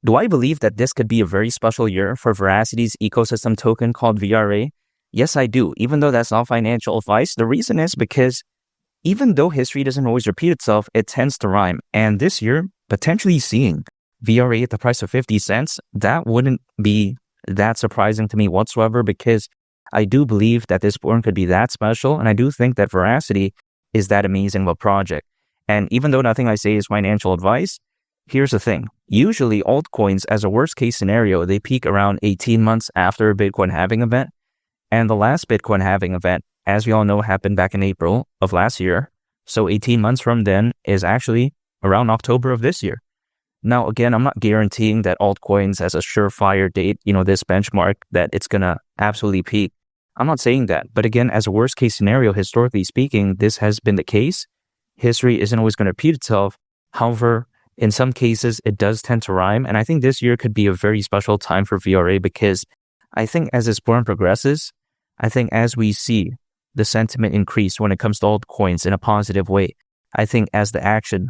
Do I believe that this could be a very special year for Veracity's ecosystem token called VRA? Yes, I do. Even though that's not financial advice, the reason is because even though history doesn't always repeat itself, it tends to rhyme. And this year, potentially seeing VRA at the price of 50 cents, that wouldn't be that surprising to me whatsoever, because I do believe that this born could be that special. And I do think that Veracity is that amazing of a project. And even though nothing I say is financial advice, here's the thing. Usually altcoins, as a worst case scenario, they peak around 18 months after a Bitcoin halving event. And the last Bitcoin halving event, as we all know, happened back in April of last year. So 18 months from then is actually around October of this year. Now, again, I'm not guaranteeing that altcoins as a surefire date, this benchmark, that it's going to absolutely peak. I'm not saying that. But again, as a worst case scenario, historically speaking, this has been the case. History isn't always going to repeat itself. However, in some cases, it does tend to rhyme. And I think this year could be a very special time for VRA, because I think as this born progresses, I think as we see the sentiment increase when it comes to altcoins in a positive way, I think as the action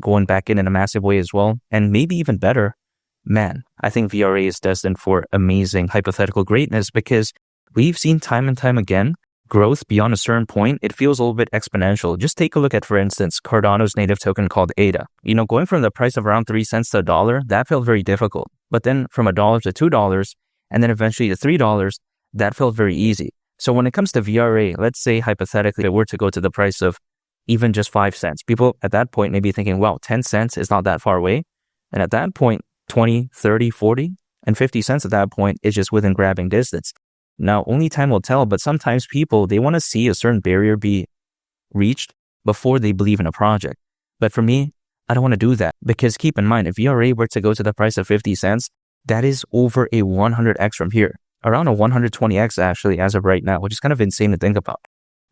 going back in a massive way as well, and maybe even better, man, I think VRA is destined for amazing hypothetical greatness, because we've seen time and time again, growth beyond a certain point, it feels a little bit exponential. Just take a look at, for instance, Cardano's native token called ADA. Going from the price of around 3 cents to $1, that felt very difficult. But then from $1 to $2, and then eventually to $3, that felt very easy. So when it comes to VRA, let's say hypothetically it were to go to the price of even just 5 cents. People at that point may be thinking, well, 10 cents is not that far away. And at that point, 20, 30, 40, and 50 cents at that point is just within grabbing distance. Now, only time will tell, but sometimes people, they want to see a certain barrier be reached before they believe in a project. But for me, I don't want to do that, because keep in mind, if VRA were to go to the price of 50 cents, that is over a 100x from here. Around a 120x actually as of right now, which is kind of insane to think about.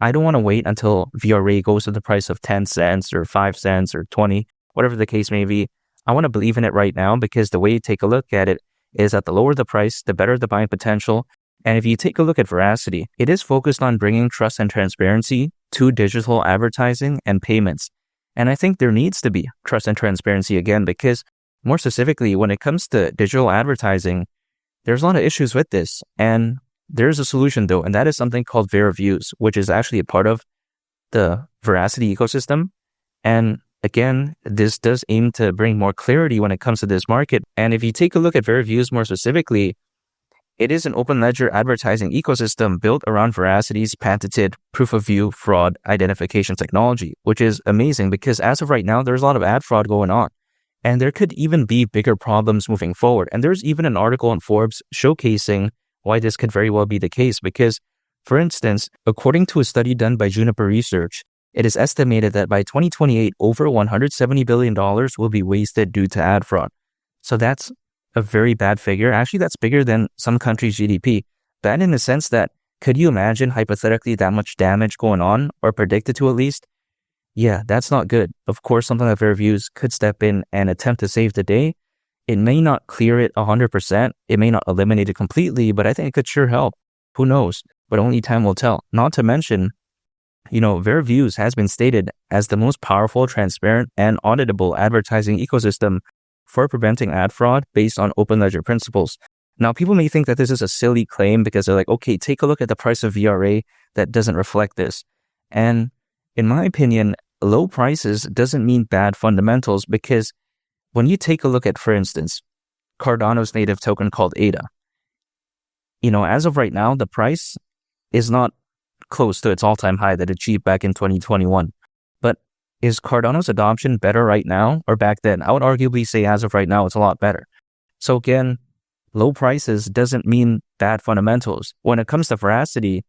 I don't want to wait until VRA goes to the price of 10 cents or 5 cents or 20, whatever the case may be. I want to believe in it right now, because the way you take a look at it is that the lower the price, the better the buying potential. And if you take a look at Veracity, it is focused on bringing trust and transparency to digital advertising and payments. And I think there needs to be trust and transparency again, because more specifically, when it comes to digital advertising, there's a lot of issues with this. And there's a solution though, and that is something called Veriviews, which is actually a part of the Veracity ecosystem. And again, this does aim to bring more clarity when it comes to this market. And if you take a look at Veriviews more specifically, it is an open ledger advertising ecosystem built around Veracity's patented proof-of-view fraud identification technology, which is amazing because as of right now, there's a lot of ad fraud going on. And there could even be bigger problems moving forward. And there's even an article in Forbes showcasing why this could very well be the case. Because, for instance, according to a study done by Juniper Research, it is estimated that by 2028, over $170 billion will be wasted due to ad fraud. So that's a very bad figure. Actually, that's bigger than some countries' GDP. Bad in the sense that, could you imagine hypothetically that much damage going on, or predicted to at least? Yeah, that's not good. Of course, something like Veriviews could step in and attempt to save the day. It may not clear it 100%. It may not eliminate it completely, but I think it could sure help. Who knows? But only time will tell. Not to mention, Veriviews has been stated as the most powerful, transparent, and auditable advertising ecosystem for preventing ad fraud based on open ledger principles. Now, people may think that this is a silly claim because they're like, okay, take a look at the price of VRA that doesn't reflect this. And in my opinion, low prices doesn't mean bad fundamentals, because when you take a look at, for instance, Cardano's native token called ADA, as of right now, the price is not close to its all-time high that it achieved back in 2021. But is Cardano's adoption better right now or back then? I would arguably say as of right now, it's a lot better. So again, low prices doesn't mean bad fundamentals. When it comes to Veracity,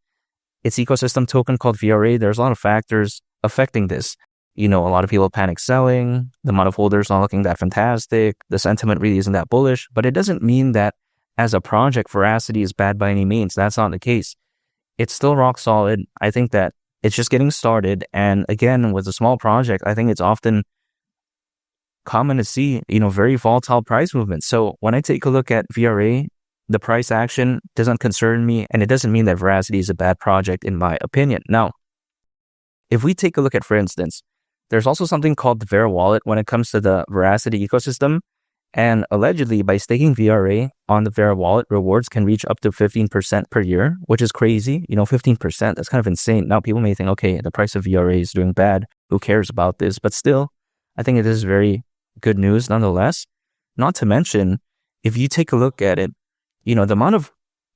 its ecosystem token called VRA, there's a lot of factors affecting this. A lot of people panic selling, the amount of holders not looking that fantastic, the sentiment really isn't that bullish, but it doesn't mean that as a project, Veracity is bad by any means. That's not the case. It's still rock solid. I think that it's just getting started. And again, with a small project, I think it's often common to see, very volatile price movements. So when I take a look at VRA, the price action doesn't concern me, and it doesn't mean that Veracity is a bad project in my opinion. Now, if we take a look at, for instance, there's also something called the Vera wallet when it comes to the Veracity ecosystem. And allegedly, by staking VRA on the Vera wallet, rewards can reach up to 15% per year, which is crazy. 15%, that's kind of insane. Now, people may think, okay, the price of VRA is doing bad. Who cares about this? But still, I think it is very good news nonetheless. Not to mention, if you take a look at it, the amount of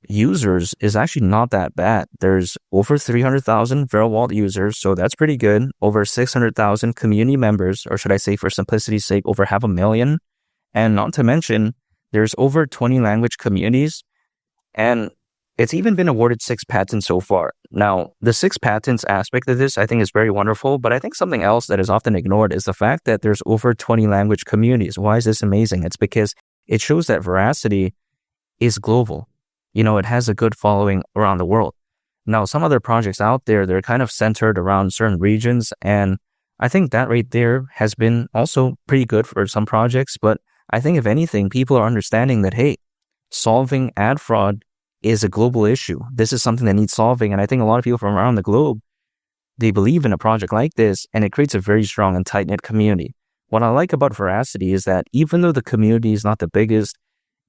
users is actually not that bad. There's over 300,000 Vera wallet users, so that's pretty good. Over 600,000 community members, or should I say for simplicity's sake, over 500,000. And not to mention, there's over 20 language communities, and it's even been awarded 6 patents so far. Now, the 6 patents aspect of this, I think, is very wonderful, but I think something else that is often ignored is the fact that there's over 20 language communities. Why is this amazing? It's because it shows that Verasity is global. It has a good following around the world. Now, some other projects out there, they're kind of centered around certain regions, and I think that right there has been also pretty good for some projects, but I think if anything, people are understanding that, hey, solving ad fraud is a global issue. This is something that needs solving. And I think a lot of people from around the globe, they believe in a project like this, and it creates a very strong and tight-knit community. What I like about Verasity is that even though the community is not the biggest,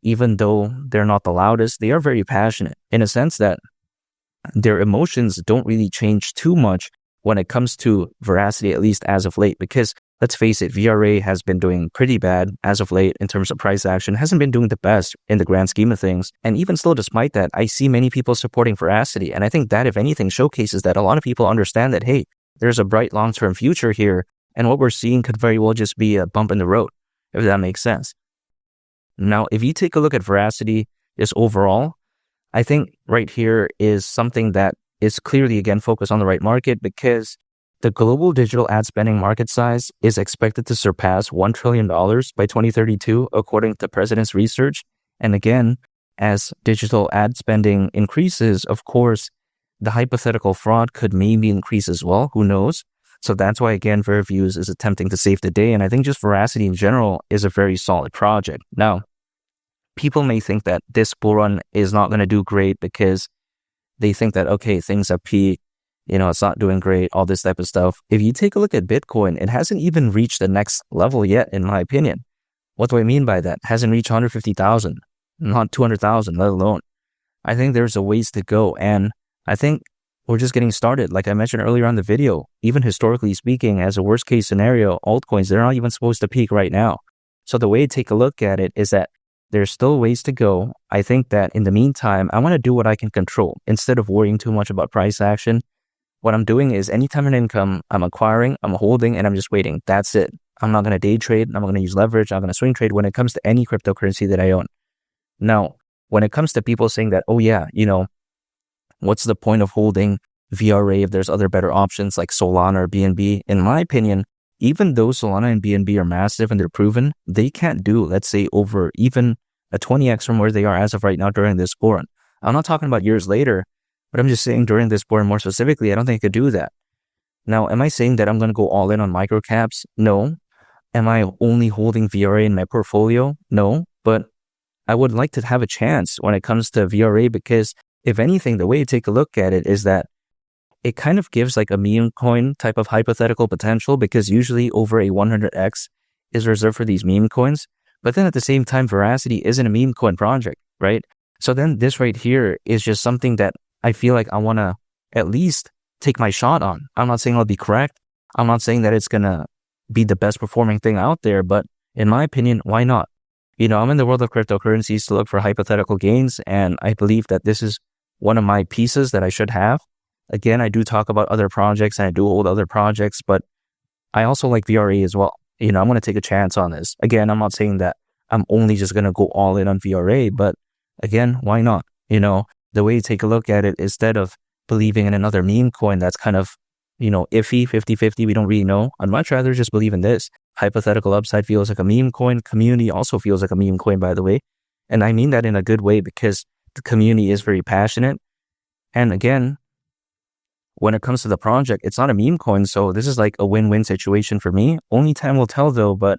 even though they're not the loudest, they are very passionate in a sense that their emotions don't really change too much when it comes to Verasity, at least as of late, because let's face it, VRA has been doing pretty bad as of late in terms of price action, hasn't been doing the best in the grand scheme of things. And even still, despite that, I see many people supporting Verasity. And I think that, if anything, showcases that a lot of people understand that, hey, there's a bright long-term future here. And what we're seeing could very well just be a bump in the road, if that makes sense. Now, if you take a look at Verasity just overall, I think right here is something that is clearly, again, focused on the right market, because the global digital ad spending market size is expected to surpass $1 trillion by 2032, according to President's research. And again, as digital ad spending increases, of course, the hypothetical fraud could maybe increase as well. Who knows? So that's why, again, VeraViews is attempting to save the day. And I think just Verasity in general is a very solid project. Now, people may think that this bull run is not going to do great because they think that, okay, things have peaked, it's not doing great, all this type of stuff. If you take a look at Bitcoin, it hasn't even reached the next level yet, in my opinion. What do I mean by that? It hasn't reached 150,000, not 200,000, let alone. I think there's a ways to go. And I think we're just getting started. Like I mentioned earlier on the video, even historically speaking, as a worst case scenario, altcoins, they're not even supposed to peak right now. So the way to take a look at it is that there's still ways to go. I think that in the meantime, I want to do what I can control instead of worrying too much about price action. What I'm doing is anytime an income, I'm acquiring, I'm holding, and I'm just waiting. That's it. I'm not going to day trade. I'm not going to use leverage. I'm going to swing trade when it comes to any cryptocurrency that I own. Now, when it comes to people saying that, oh yeah, what's the point of holding VRA if there's other better options like Solana or BNB? In my opinion, even though Solana and BNB are massive and they're proven, they can't do, let's say, over even a 20x from where they are as of right now during this bull run. I'm not talking about years later, but I'm just saying during this bull run more specifically, I don't think I could do that. Now, am I saying that I'm going to go all in on microcaps? No. Am I only holding VRA in my portfolio? No. But I would like to have a chance when it comes to VRA, because if anything, the way you take a look at it is that it kind of gives like a meme coin type of hypothetical potential, because usually over a 100x is reserved for these meme coins. But then at the same time, Verasity isn't a meme coin project, right? So then this right here is just something that I feel like I want to at least take my shot on. I'm not saying I'll be correct. I'm not saying that it's going to be the best performing thing out there, but in my opinion, why not? I'm in the world of cryptocurrencies to look for hypothetical gains, and I believe that this is one of my pieces that I should have. Again, I do talk about other projects and I do hold other projects, but I also like VRA as well. I'm going to take a chance on this. Again, I'm not saying that I'm only just going to go all in on VRA, but again, why not? The way you take a look at it, instead of believing in another meme coin that's kind of, iffy, 50-50, we don't really know. I'd much rather just believe in this. Hypothetical upside feels like a meme coin. Community also feels like a meme coin, by the way. And I mean that in a good way, because the community is very passionate. And again, when it comes to the project, it's not a meme coin, so this is like a win-win situation for me. Only time will tell though, but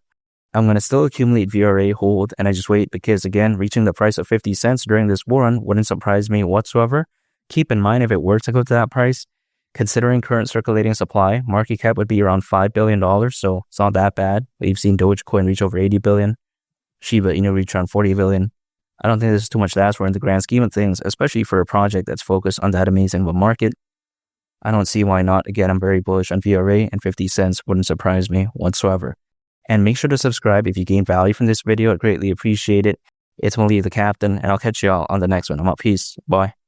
I'm going to still accumulate VRA, hold, and I just wait, because again, reaching the price of 50 cents during this bull run wouldn't surprise me whatsoever. Keep in mind, if it were to go to that price, considering current circulating supply, market cap would be around $5 billion, so it's not that bad. We've seen Dogecoin reach over 80 billion. Shiba Inu reach around 40 billion. I don't think this is too much to ask for in the grand scheme of things, especially for a project that's focused on that amazing of a market. I don't see why not. Again, I'm very bullish on VRA, and 50 cents wouldn't surprise me whatsoever. And make sure to subscribe if you gain value from this video. I'd greatly appreciate it. It's Malik the Captain, and I'll catch y'all on the next one. I'm out. Peace. Bye.